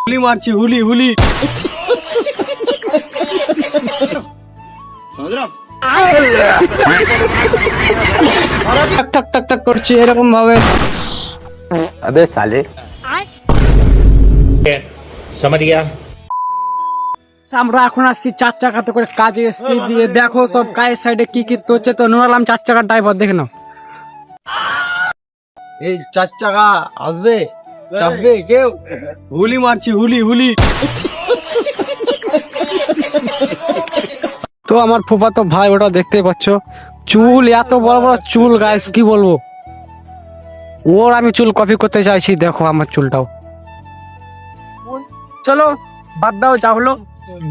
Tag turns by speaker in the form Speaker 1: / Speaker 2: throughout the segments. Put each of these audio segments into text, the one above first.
Speaker 1: हुली मारची हुली हुली समझ रहा
Speaker 2: टक टक टक टक করছে এরকম ভাবে।
Speaker 3: अबे साले
Speaker 4: समझ गया।
Speaker 2: আমরা এখন আসছি চার চাকাতে করে কাজে এসেছি, দিয়ে দেখো সব কাজের সাইডে কি কি হচ্ছে। তো নুরালাম চার চাকার ড্রাইভার, দেখে নাও।
Speaker 1: এই চার চাকা আসবে চাপবে কেউ হুলি মারছি হুলি হুলি।
Speaker 2: তো আমার ফুফাতো ভাই ওটা দেখতে পাচ্ছ, চুল এত বড় বড় চুল গাইস, কি বলবো। ওর আমি চুল কপি করতে চাইছি, দেখো আমার চুলটাও। চলো বাদ দাও, যা হলো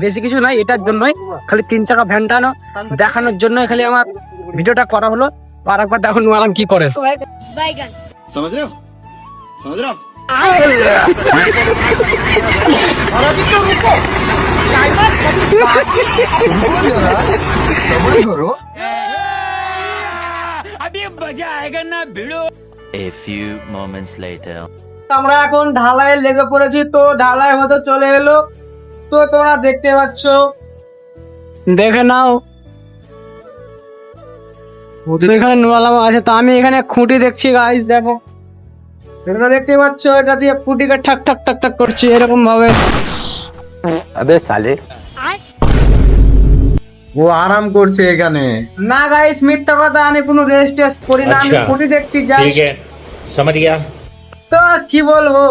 Speaker 2: বেশি কিছু নাই, এটার জন্যই খালি তিন চাকা ভ্যানটানো দেখানোর জন্য খালি আমার ভিডিওটা করা হলো। আর একবার দেখো নুরালাম কি করে।
Speaker 5: बैगन
Speaker 1: समझ रहे हो समझ रहे हो
Speaker 6: A few moments later.
Speaker 2: আমরা এখন ঢালাই লেগে পড়েছি, তো ঢালাই হতে চলে এলো। তো তোমরা দেখতে পাচ্ছ, দেখে নাও এখানে নুরালাম আছে। তো আমি এখানে খুঁটি দেখছি গাইস, দেখো তোমরা দেখতে পাচ্ছ, এটা দিয়ে খুঁটিকে ঠাক ঠাক ঠাক ঠাক করছি এরকম ভাবে।
Speaker 3: अबे साले
Speaker 1: ও আরাম করছে এখানে।
Speaker 2: না গাইস মিথ্যা কথা, আমি কোনো রেস্ট টেস্ট করি না, আমি
Speaker 4: আচ্ছা,
Speaker 2: খুঁটি দেখছি
Speaker 4: ठीक
Speaker 2: জাস্ট।
Speaker 4: है समझ गया।
Speaker 2: তো কি বলবো।